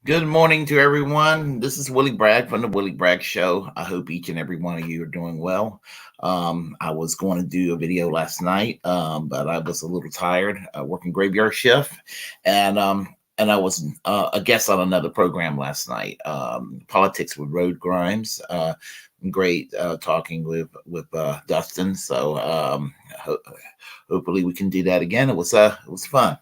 Good morning to everyone. This is Willie Bragg from the Willie Bragg Show. I hope each and every one of you are doing well. I was going to do a video last night, but I was a little tired working graveyard shift, and I was a guest on another program last night, Politics with Road Grimes. Great talking with Dustin. So hopefully we can do that again. It was fun.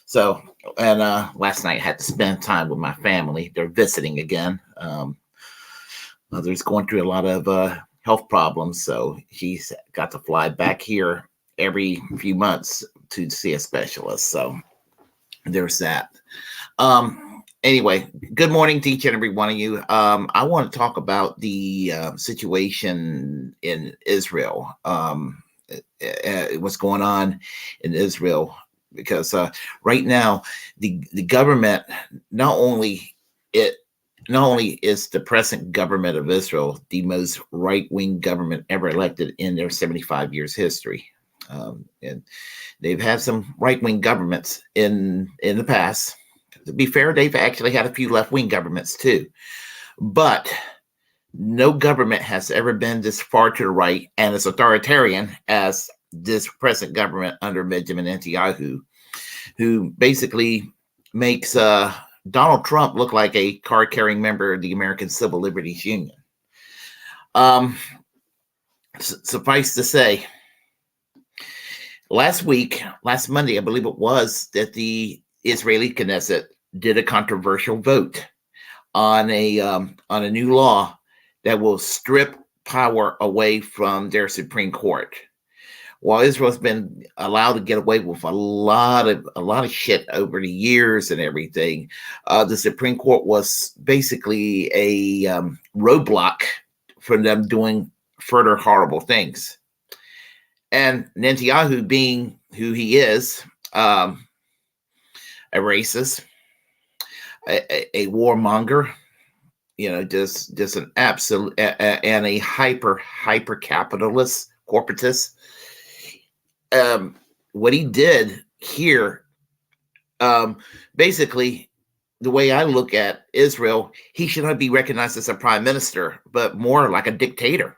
So, and last night I had to spend time with my family. They're visiting again. Mother's going through a lot of health problems, so she's got to fly back here every few months to see a specialist. So there's that. Anyway, good morning to each and every one of you. I want to talk about the situation in Israel. What's going on in Israel? Because right now the government not only is the present government of Israel the most right-wing government ever elected in their 75 years history, and they've had some right-wing governments in the past. To be fair, they've actually had a few left-wing governments too, but no government has ever been this far to the right and as authoritarian as this present government under Benjamin Nentayahu, who basically makes Donald Trump look like a card-carrying member of the American Civil Liberties Union. Suffice to say, last Monday, I believe it was, that the Israeli Knesset did a controversial vote on a new law that will strip power away from their Supreme Court. While Israel's been allowed to get away with a lot of shit over the years and everything, the Supreme Court was basically a roadblock for them doing further horrible things. And Netanyahu, being who he is, a racist, a warmonger, just an absolute and a hyper capitalist, corporatist. What he did here, basically, the way I look at Israel, he should not be recognized as a prime minister, but more like a dictator.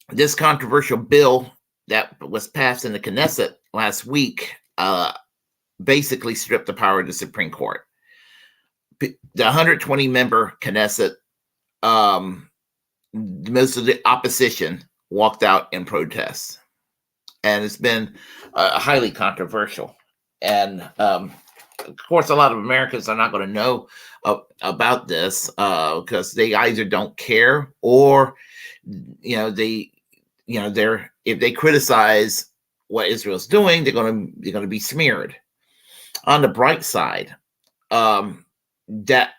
This controversial bill that was passed in the Knesset last week basically stripped the power of the Supreme Court. The 120-member Knesset, most of the opposition walked out in protest, and it's been highly controversial. And of course, a lot of Americans are not going to know about this because they either don't care or if they criticize what Israel's doing, they're going to be smeared. On the bright side, that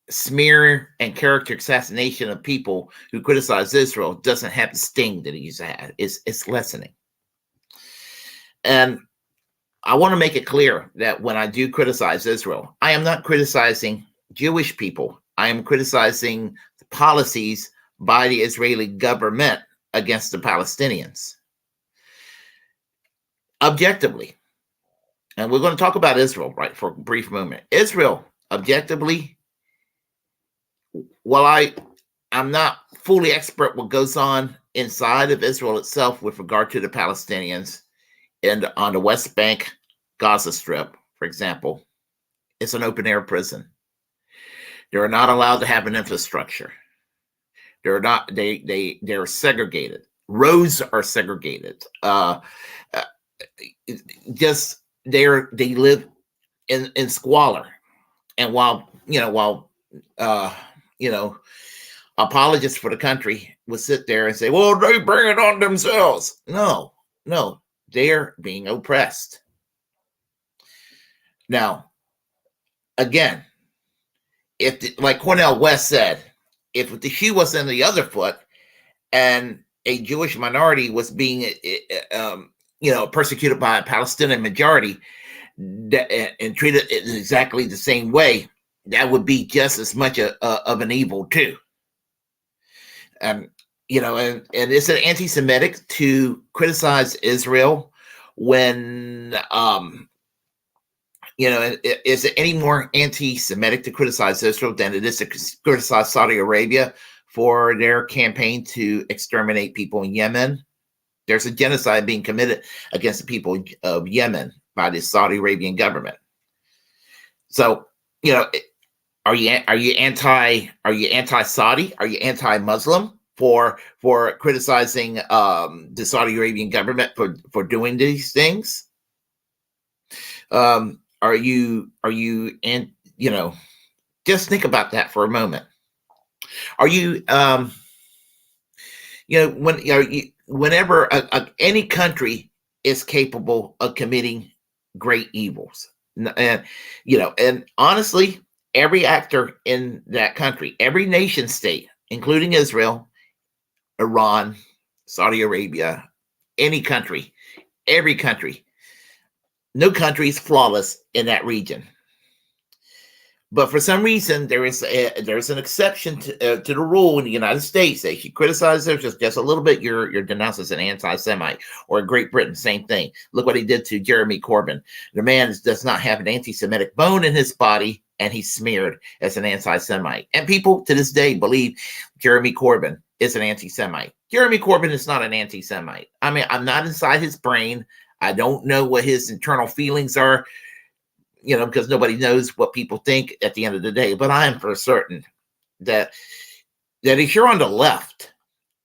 smear and character assassination of people who criticize Israel doesn't have the sting that it used to have. It's lessening. And I want to make it clear that when I do criticize Israel, I am not criticizing Jewish people. I am criticizing the policies by the Israeli government against the Palestinians. Objectively, and we're going to talk about Israel, right, for a brief moment. Israel, objectively, while I'm not fully expert what goes on inside of Israel itself with regard to the Palestinians and on the West Bank, Gaza Strip, for example, it's an open air prison. They're not allowed to have an infrastructure. They're segregated. Roads are segregated. They live in squalor. And while apologists for the country would sit there and say, well, they bring it on themselves. No, they're being oppressed. Now, again, like Cornel West said, if the shoe was in the other foot and a Jewish minority was being, persecuted by a Palestinian majority and treated exactly the same way, that would be just as much of an evil too. And it's an anti-Semitic to criticize Israel when Is it any more anti-Semitic to criticize Israel than it is to criticize Saudi Arabia for their campaign to exterminate people in Yemen? There's a genocide being committed against the people of Yemen by the Saudi Arabian government. So, are you anti-Saudi? Are you anti-Muslim for criticizing the Saudi Arabian government for doing these things? Are you just think about that for a moment. Are you whenever any country is capable of committing great evils, and honestly, every actor in that country, every nation state, including Israel, Iran, Saudi Arabia, any country, every country, no country is flawless in that region. But for some reason, there's an exception to the rule in the United States. That if you criticize them just a little bit, you're denounced as an anti-Semite. Or Great Britain, same thing. Look what he did to Jeremy Corbyn. The man does not have an anti-Semitic bone in his body, and he's smeared as an anti-Semite. And people to this day believe Jeremy Corbyn is an anti-Semite. Jeremy Corbyn is not an anti-Semite. I mean, I'm not inside his brain. I don't know what his internal feelings are. Because nobody knows what people think at the end of the day. But I am for certain that if you're on the left,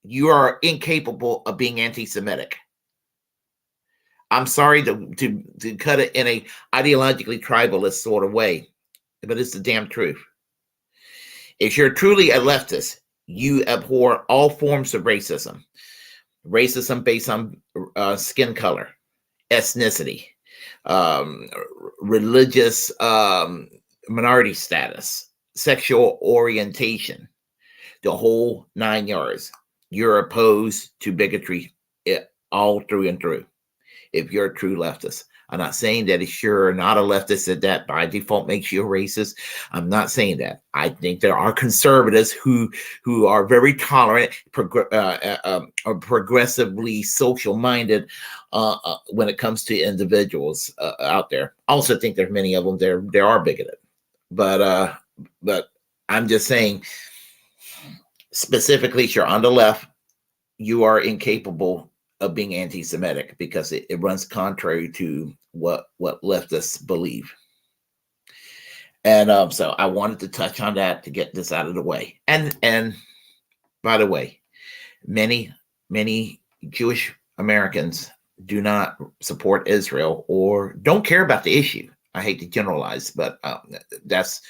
you are incapable of being anti-Semitic. I'm sorry to cut it in a ideologically tribalist sort of way, but it's the damn truth. If you're truly a leftist, you abhor all forms of racism. Racism based on skin color, ethnicity, religious minority status, sexual orientation, the whole 9 yards. You're opposed to bigotry all through and through. If you're a true leftist, I'm not saying that if you're not a leftist that by default makes you a racist. I'm not saying that. I think there are conservatives who are very tolerant, progressively social minded when it comes to individuals out there. I also think there's many of them there are bigoted, but I'm just saying specifically, if you're on the left, you are incapable of being anti-Semitic because it runs contrary to what leftists believe. And so I wanted to touch on that to get this out of the way. And by the way, many Jewish Americans do not support Israel or don't care about the issue. I hate to generalize, but that's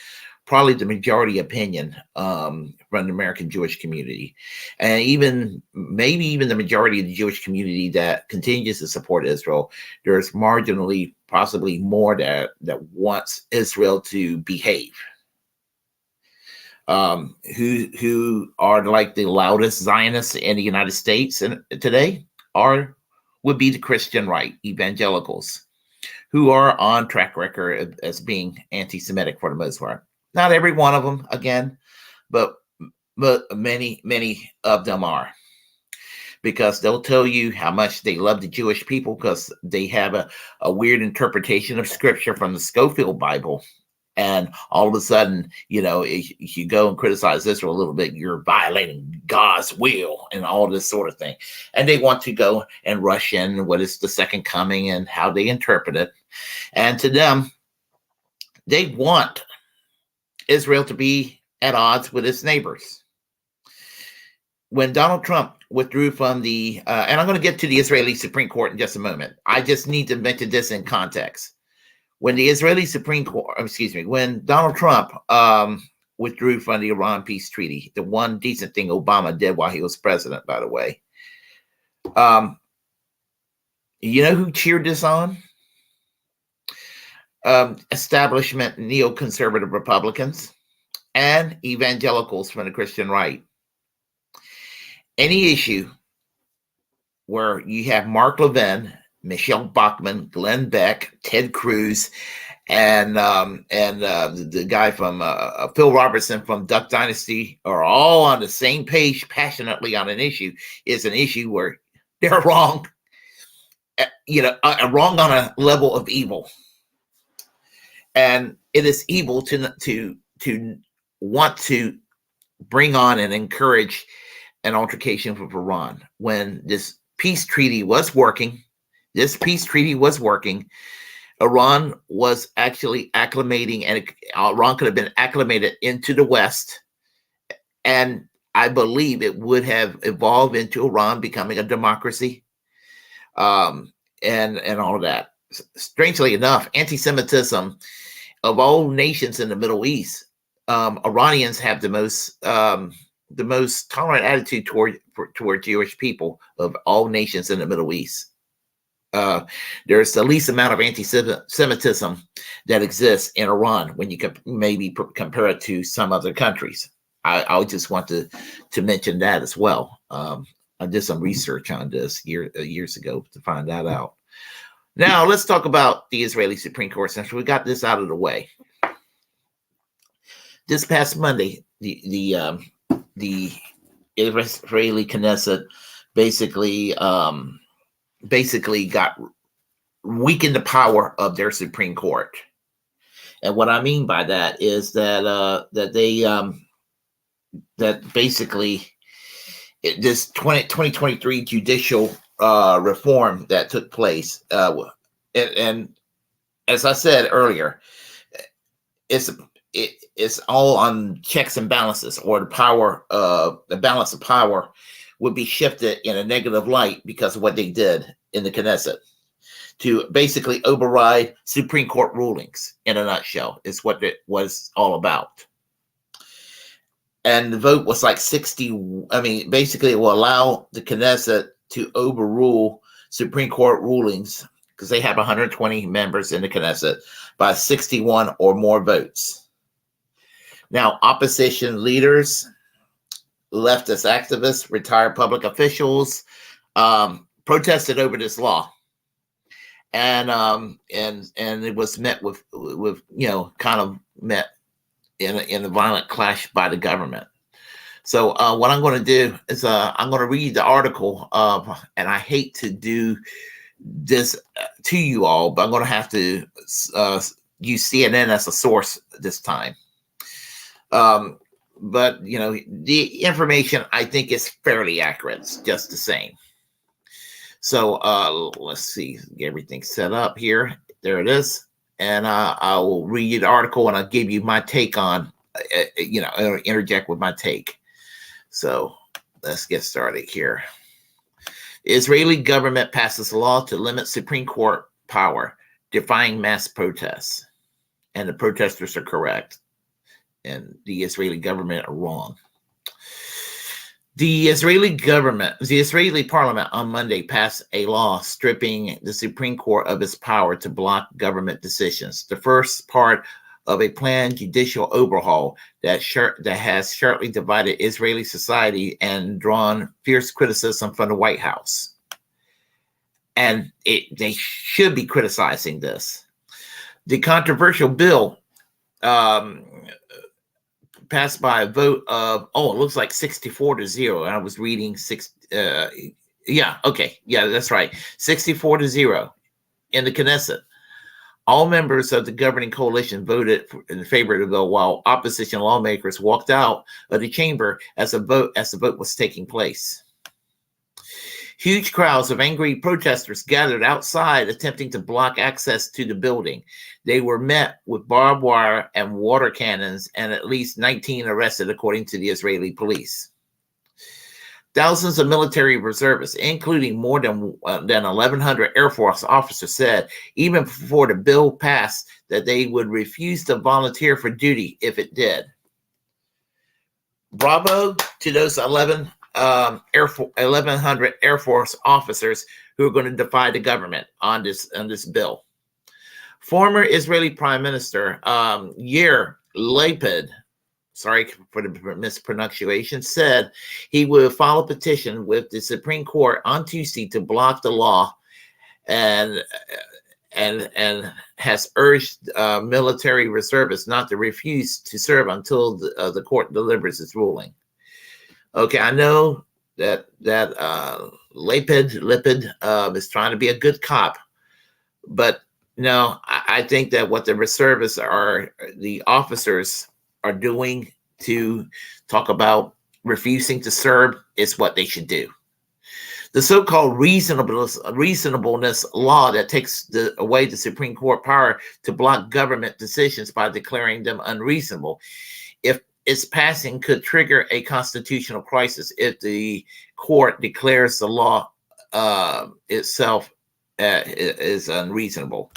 probably the majority opinion from the American Jewish community, and maybe even the majority of the Jewish community that continues to support Israel. There's marginally, possibly more that wants Israel to behave. Who are like the loudest Zionists in the United States today would be the Christian right, evangelicals, who are on track record as being anti-Semitic for the most part. Not every one of them, again, but many of them are, because they'll tell you how much they love the Jewish people because they have a weird interpretation of scripture from the Scofield Bible. And all of a sudden, if you go and criticize Israel a little bit, you're violating God's will and all this sort of thing. And they want to go and rush in what is the second coming and how they interpret it. And to them, they want Israel to be at odds with its neighbors. When Donald Trump withdrew from and I'm going to get to the Israeli Supreme Court in just a moment. I just need to mention this in context. When the Israeli Supreme Court, when Donald Trump withdrew from the Iran peace treaty, the one decent thing Obama did while he was president, by the way, you know who cheered this on? Establishment neoconservative Republicans and evangelicals from the Christian right. Any issue where you have Mark Levin, Michelle Bachmann, Glenn Beck, Ted Cruz, and the guy from Phil Robertson from Duck Dynasty are all on the same page passionately on an issue, is an issue where they're wrong, wrong on a level of evil. And it is evil to want to bring on and encourage an altercation with Iran when this peace treaty was working. Iran was actually acclimating, and Iran could have been acclimated into the West. And I believe it would have evolved into Iran becoming a democracy, and all of that. Strangely enough, anti-Semitism of all nations in the Middle East, Iranians have the most tolerant attitude toward Jewish people of all nations in the Middle East. There's the least amount of anti-Semitism that exists in Iran when you can maybe compare it to some other countries. I just want to mention that as well. I did some research on this years ago to find that out. Now let's talk about the Israeli Supreme Court, since we got this out of the way. This past Monday, the Israeli Knesset basically got weakened the power of their Supreme Court. And what I mean by that is that that basically this 2023 judicial reform that took place, and as I said earlier, it's all on checks and balances, or the balance of power would be shifted in a negative light because of what they did in the Knesset to basically override Supreme Court rulings. In a nutshell, is what it was all about. And the vote was like 60. I mean, basically, it will allow the Knesset to overrule Supreme Court rulings, because they have 120 members in the Knesset, by 61 or more votes. Now, opposition leaders, leftist activists, retired public officials protested over this law, and it was met with kind of met in a violent clash by the government. So what I'm going to do is I'm going to read the article, and I hate to do this to you all, but I'm going to have to use CNN as a source this time. But the information, I think, is fairly accurate, just the same. So let's see, get everything set up here. There it is. And I will read the article, and I'll give you my take on, interject with my take. So let's get started here. The Israeli government passes a law to limit Supreme Court power, defying mass protests. And the protesters are correct, and the Israeli government are wrong. The Israeli parliament on Monday passed a law stripping the Supreme Court of its power to block government decisions, the first part of a planned judicial overhaul that has sharply divided Israeli society and drawn fierce criticism from the White House. And they should be criticizing this. The controversial bill passed by a vote of, it looks like 64-0. I was reading that's right, 64-0 in the Knesset. All members of the governing coalition voted in favor of the bill, while opposition lawmakers walked out of the chamber as the vote was taking place. Huge crowds of angry protesters gathered outside, attempting to block access to the building. They were met with barbed wire and water cannons, and at least 19 arrested, according to the Israeli police. Thousands of military reservists, including more than 1,100 Air Force officers, said even before the bill passed that they would refuse to volunteer for duty if it did. Bravo to those 1,100 Air Force officers who are going to defy the government on this bill. Former Israeli Prime Minister Yair Lapid, sorry for the mispronunciation, said he would file a petition with the Supreme Court on Tuesday to block the law, and has urged military reservists not to refuse to serve until the court delivers its ruling. Okay, I know that Lapid is trying to be a good cop, but no, I think that what the reservists are, the officers are doing to talk about refusing to serve is what they should do. The so-called reasonableness law that takes away the Supreme Court power to block government decisions by declaring them unreasonable, if its passing, could trigger a constitutional crisis if the court declares the law itself is unreasonable.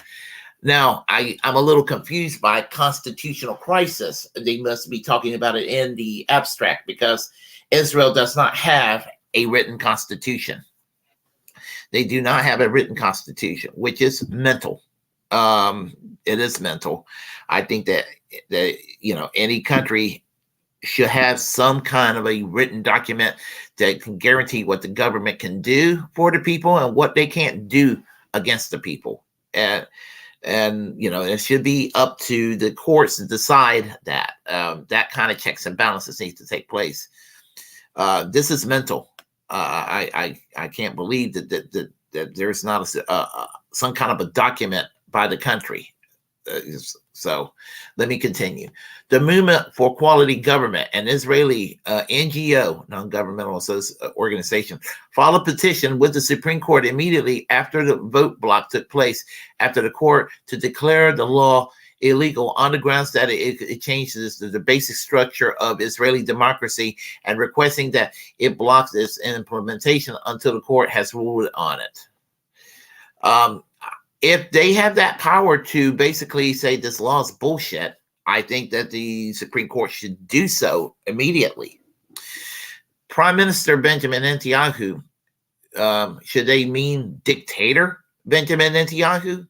Now, I'm a little confused by constitutional crisis. They must be talking about it in the abstract, because Israel does not have a written constitution. They do not have a written constitution, which is mental. It is mental. I think that any country should have some kind of a written document that can guarantee what the government can do for the people and what they can't do against the people. And it should be up to the courts to decide that. That kind of checks and balances need to take place. This is mental. I can't believe that there's not some kind of a document by the country. So let me continue. The Movement for Quality Government, an Israeli NGO, non-governmental organization, filed a petition with the Supreme Court immediately after the vote block took place, after the court to declare the law illegal on the grounds that it changes the basic structure of Israeli democracy, and requesting that it blocks its implementation until the court has ruled on it. If they have that power to basically say this law is bullshit, I think that the Supreme Court should do so immediately. Prime Minister Benjamin Nentayahu, should they mean Dictator Benjamin Nentayahu?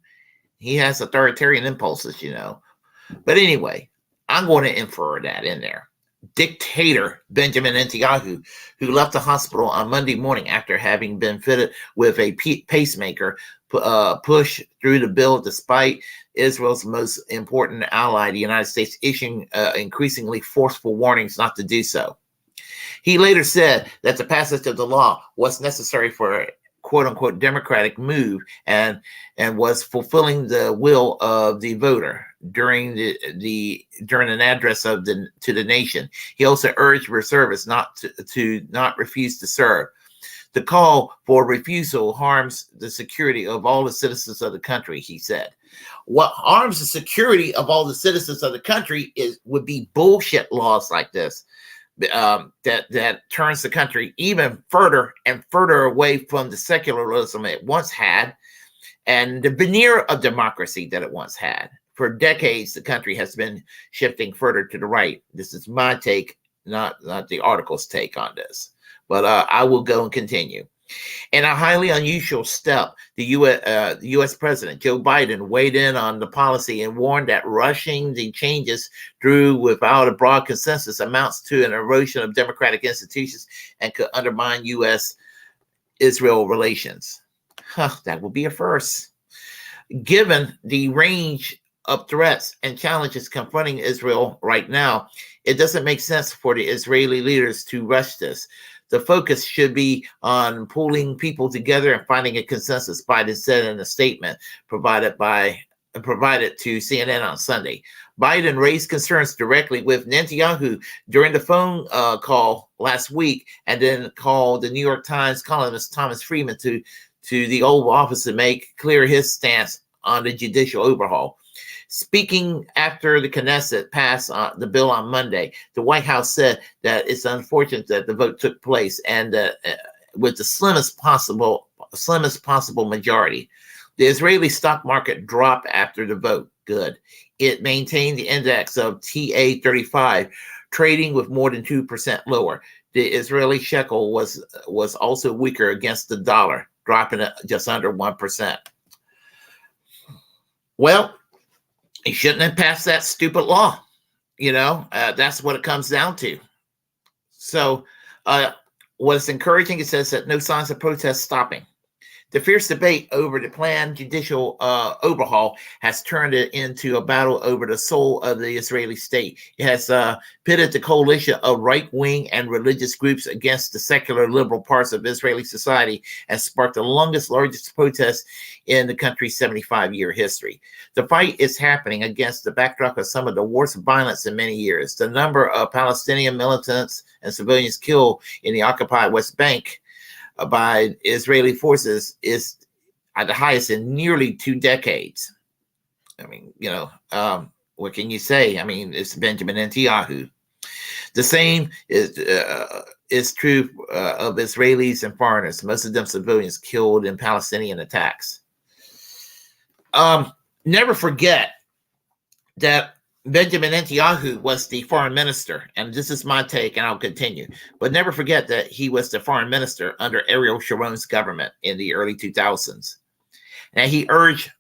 He has authoritarian impulses, But anyway, I'm going to infer that in there. Dictator Benjamin Nentayahu, who left the hospital on Monday morning after having been fitted with a pacemaker, push through the bill despite Israel's most important ally, the United States, issuing increasingly forceful warnings not to do so. He later said that the passage of the law was necessary for a quote-unquote democratic move and was fulfilling the will of the voter during an address to the nation. He also urged reservists not to refuse to serve. The call for refusal harms the security of all the citizens of the country, he said. What harms the security of all the citizens of the country would be bullshit laws like this, that turns the country even further and further away from the secularism it once had and the veneer of democracy that it once had. For decades, the country has been shifting further to the right. This is my take, not the article's take on this. But I will go and continue. In a highly unusual step, the U.S. President Joe Biden weighed in on the policy and warned that rushing the changes through without a broad consensus amounts to an erosion of democratic institutions and could undermine U.S.-Israel relations. That would be a first. Given the range of threats and challenges confronting Israel right now, it doesn't make sense for the Israeli leaders to rush this. The focus should be on pulling people together and finding a consensus, Biden said in a statement provided to CNN on Sunday. Biden raised concerns directly with Netanyahu during the phone call last week, and then called the New York Times columnist Thomas Friedman to the Oval Office to make clear his stance on the judicial overhaul. Speaking after the Knesset passed the bill on Monday, the White House said that it's unfortunate that the vote took place and with the slimmest possible majority. The Israeli stock market dropped after the vote. Good. It maintained the index of TA35, trading with more than 2% lower. The Israeli shekel was also weaker against the dollar, dropping just under 1%. Well, he shouldn't have passed that stupid law. That's what it comes down to. So what's encouraging, it says that no signs of protest stopping. The fierce debate over the planned judicial overhaul has turned it into a battle over the soul of the Israeli state. It has pitted the coalition of right-wing and religious groups against the secular liberal parts of Israeli society and sparked the largest protest in the country's 75-year history. The fight is happening against the backdrop of some of the worst violence in many years. The number of Palestinian militants and civilians killed in the occupied West Bank by Israeli forces is at the highest in nearly 2 decades. I mean, what can you say? I mean, it's Benjamin Nentayahu. The same is true of Israelis and foreigners, most of them civilians killed in Palestinian attacks. Never forget that Benjamin Nentayahu was the foreign minister, and this is my take, and I'll continue. But never forget that he was the foreign minister under Ariel Sharon's government in the early 2000s. And he urged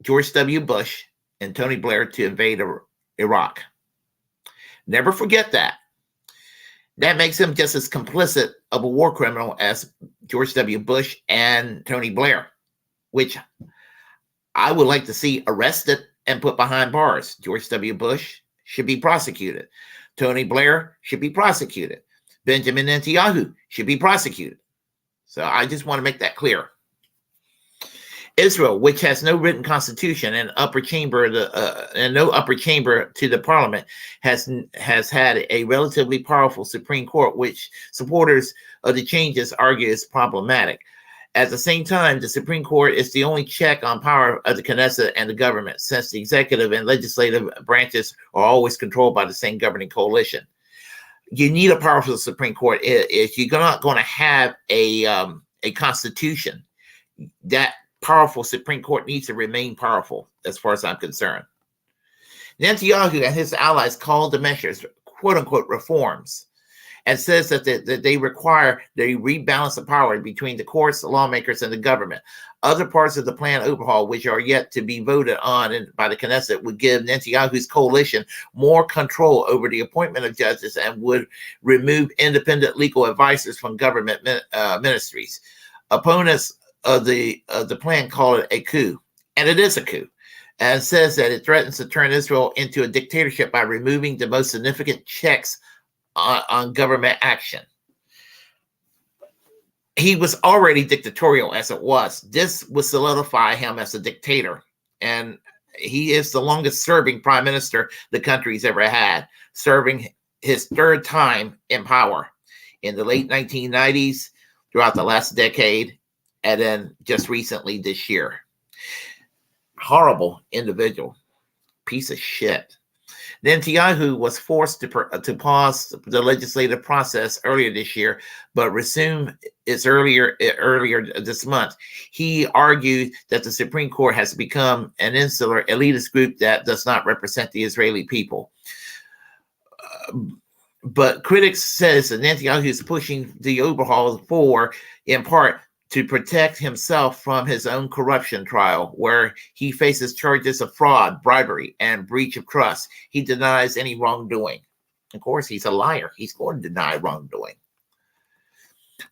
George W. Bush and Tony Blair to invade Iraq. Never forget that. That makes him just as complicit of a war criminal as George W. Bush and Tony Blair, which I would like to see arrested and put behind bars. George W. Bush should be prosecuted. Tony Blair should be prosecuted. Benjamin Nentayahu should be prosecuted. So I just want to make that clear. Israel, which has no written constitution and no upper chamber to the parliament, has had a relatively powerful Supreme Court, which supporters of the changes argue is problematic. At the same time, the Supreme Court is the only check on power of the Knesset and the government, since the executive and legislative branches are always controlled by the same governing coalition. You need a powerful Supreme Court. If you're not going to have a constitution, that powerful Supreme Court needs to remain powerful, as far as I'm concerned. Netanyahu and his allies called the measures, quote-unquote, reforms, and says that they require the rebalance of power between the courts, the lawmakers, and the government. Other parts of the planned overhaul, which are yet to be voted on by the Knesset, would give Netanyahu's coalition more control over the appointment of judges and would remove independent legal advisors from government ministries. Opponents of the plan call it a coup, and it is a coup, and says that it threatens to turn Israel into a dictatorship by removing the most significant checks on government action. He was already dictatorial as it was. This would solidify him as a dictator. And he is the longest serving prime minister the country's ever had, serving his 3rd time in power in the late 1990s, throughout the last decade, and then just recently this year. Horrible individual. Piece of shit. Netanyahu was forced to pause the legislative process earlier this year, but resume its earlier this month. He argued that the Supreme Court has become an insular elitist group that does not represent the Israeli people. But critics says that Netanyahu is pushing the overhaul forward in part to protect himself from his own corruption trial, where he faces charges of fraud, bribery, and breach of trust. He denies any wrongdoing. Of course, he's a liar. He's going to deny wrongdoing.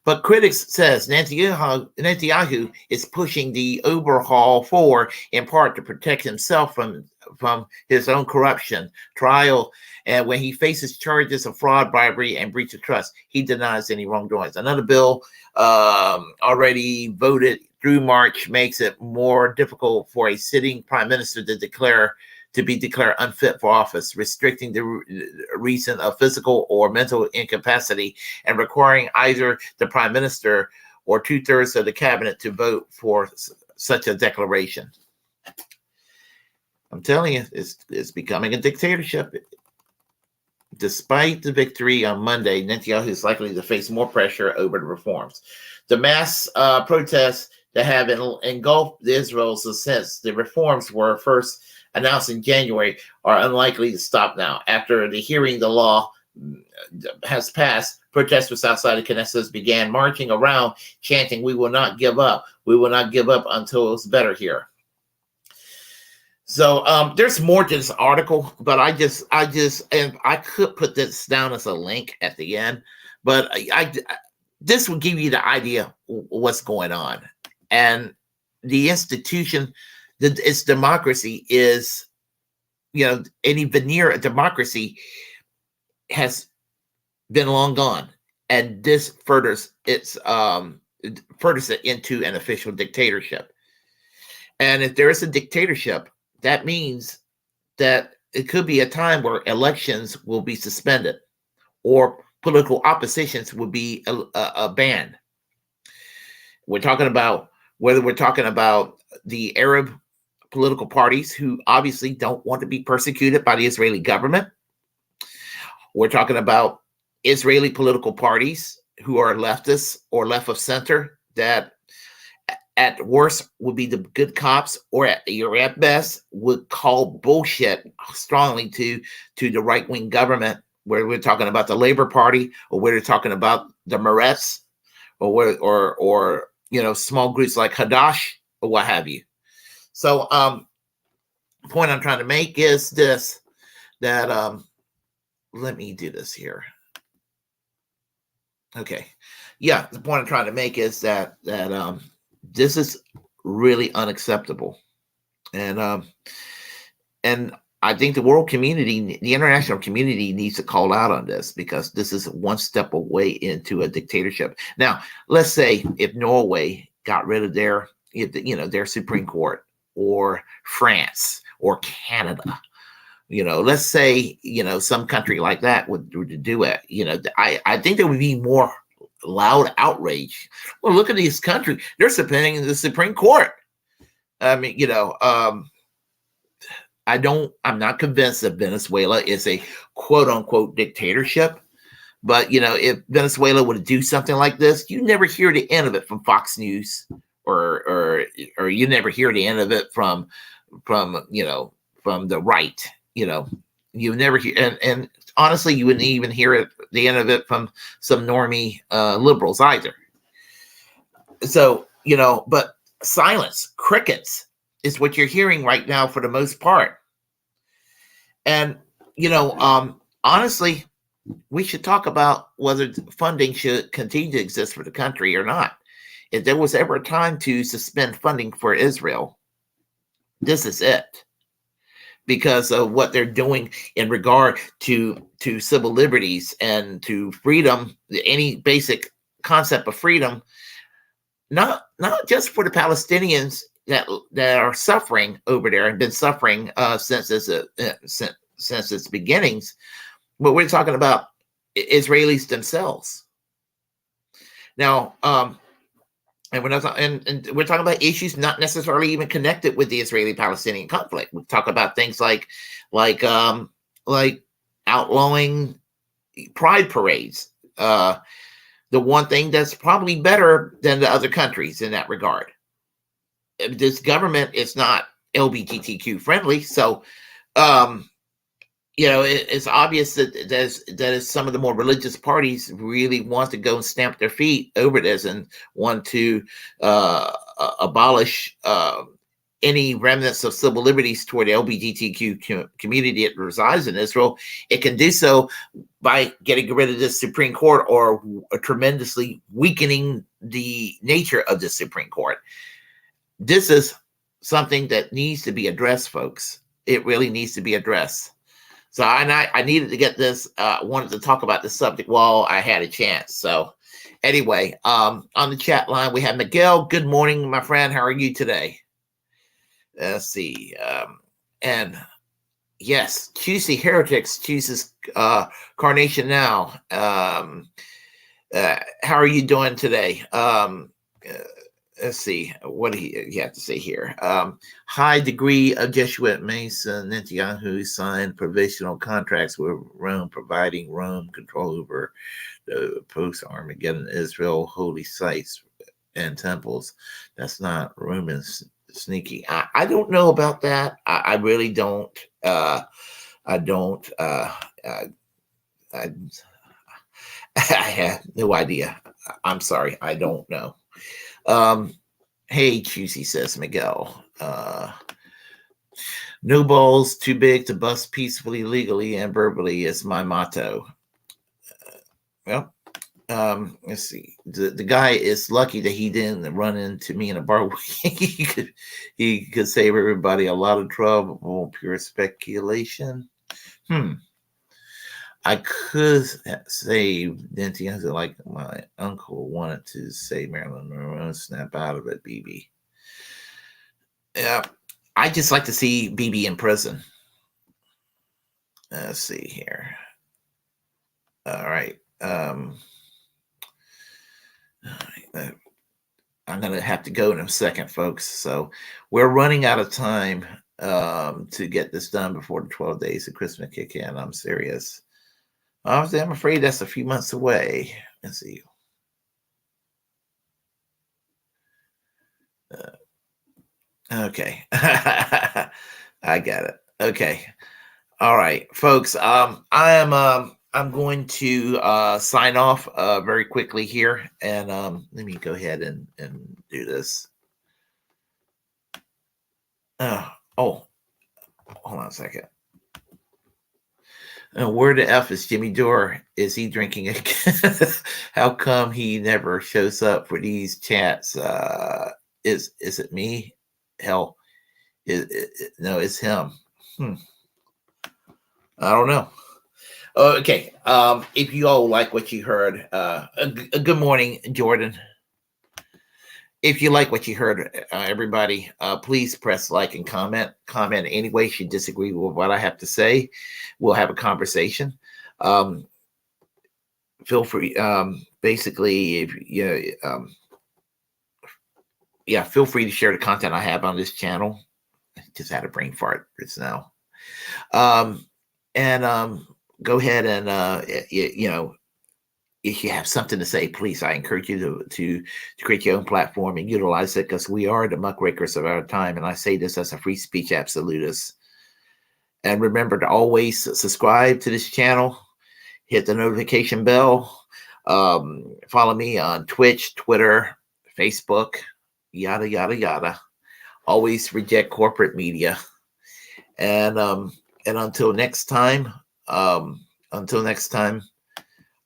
But critics says Netanyahu is pushing the overhaul forward in part to protect himself from his own corruption trial. And when he faces charges of fraud, bribery, and breach of trust, he denies any wrongdoings. Another bill already voted through March makes it more difficult for a sitting prime minister to be declared unfit for office, restricting the reason of physical or mental incapacity and requiring either the prime minister or 2/3 of the cabinet to vote for such a declaration. I'm telling you, it's becoming a dictatorship. Despite the victory on Monday, Netanyahu is likely to face more pressure over the reforms. The mass protests that have engulfed Israel since the reforms were first announced in January are unlikely to stop now. After the hearing, the law has passed, protesters outside the Knesset began marching around, chanting, "We will not give up. We will not give up until it's better here." So there's more to this article, but I could put this down as a link at the end, but this will give you the idea what's going on. and the institution, its democracy is, any veneer of democracy has been long gone, and this furthers it into an official dictatorship. And if there is a dictatorship, that means that it could be a time where elections will be suspended or political oppositions will be banned. We're talking about whether we're talking about the Arab political parties who obviously don't want to be persecuted by the Israeli government. We're talking about Israeli political parties who are leftists or left of center that at worst would be the good cops, or at best would call bullshit strongly to the right-wing government, where we're talking about the Labor Party, or where we're talking about the Meretz, or small groups like Hadash or what have you. So the point I'm trying to make is this, that let me do this here. Okay. Yeah, the point I'm trying to make is that this is really unacceptable. And I think the world community, the international community, needs to call out on this, because this is one step away into a dictatorship. Now, let's say if Norway got rid of their Supreme Court, or France or Canada, let's say, some country like that would do it. I think there would be more loud outrage. Well, look at these countries. They're subpoenaing the Supreme Court. I mean, I'm not convinced that Venezuela is a quote unquote dictatorship. But, if Venezuela would do something like this, you never hear the end of it from Fox News, or you never hear the end of it from the right. You never hear, and honestly, you wouldn't even hear the end of it from some normie liberals either. So, but silence, crickets is what you're hearing right now for the most part. And, honestly, we should talk about whether funding should continue to exist for the country or not. If there was ever a time to suspend funding for Israel, this is it. Because of what they're doing in regard to civil liberties and to freedom, any basic concept of freedom, not just for the Palestinians that are suffering over there and been suffering since its beginnings, but we're talking about Israelis themselves. Now, and we're talking about issues not necessarily even connected with the Israeli-Palestinian conflict. We talk about things like outlawing pride parades. The one thing that's probably better than the other countries in that regard. This government is not LGBTQ friendly, so it's obvious that some of the more religious parties really want to go and stamp their feet over this and want to abolish any remnants of civil liberties toward the LGBTQ community that resides in Israel. It can do so by getting rid of the Supreme Court, or tremendously weakening the nature of the Supreme Court. This is something that needs to be addressed, folks. It really needs to be addressed. So I needed to get this, wanted to talk about this subject while I had a chance. So anyway, on the chat line, we have Miguel. Good morning, my friend. How are you today? Let's see. And yes, Juicy Heretics chooses Carnation Now. How are you doing today? Let's see, what do you have to say here? High degree of Jesuit Mason Nentayahu signed provisional contracts with Rome, providing Rome control over the post-Armageddon Israel holy sites and temples. That's not Roman sneaky. I don't know about that. I really don't. I have no idea. I'm sorry. I don't know. Hey, Juicy, says Miguel. No balls too big to bust peacefully, legally, and verbally is my motto. Well, let's see. The guy is lucky that he didn't run into me in a bar. he could save everybody a lot of trouble. Pure speculation. I could say Nentayahu, like my uncle wanted to say Marilyn Monroe, snap out of it, BB. Yeah, I just like to see BB in prison. Let's see here. All right. I'm going to have to go in a second, folks. So we're running out of time to get this done before the 12 days of Christmas kick in. I'm serious. Honestly, I'm afraid that's a few months away. Let's see. Okay. I got it. Okay. All right, folks. I'm going to sign off very quickly here, and let me go ahead and do this. Oh, hold on a second. Where the F is Jimmy Dore? Is he drinking again? How come he never shows up for these chats? Is it me? Hell, no, it's him. I don't know. Okay. If you all like what you heard, good morning, Jordan. If you like what you heard, everybody, please press like and comment. Comment anyway. If you disagree with what I have to say, we'll have a conversation. Feel free. Basically, if feel free to share the content I have on this channel. I just had a brain fart just now. Go ahead and if you have something to say, please, I encourage you to create your own platform and utilize it, because we are the muckrakers of our time. And I say this as a free speech absolutist. And remember to always subscribe to this channel, hit the notification bell, follow me on Twitch, Twitter, Facebook, yada, yada, yada. Always reject corporate media. And until next time,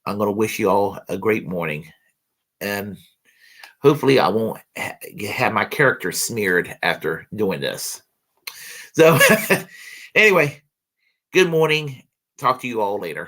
I'm going to wish you all a great morning, and hopefully I won't have my character smeared after doing this. So anyway, good morning. Talk to you all later.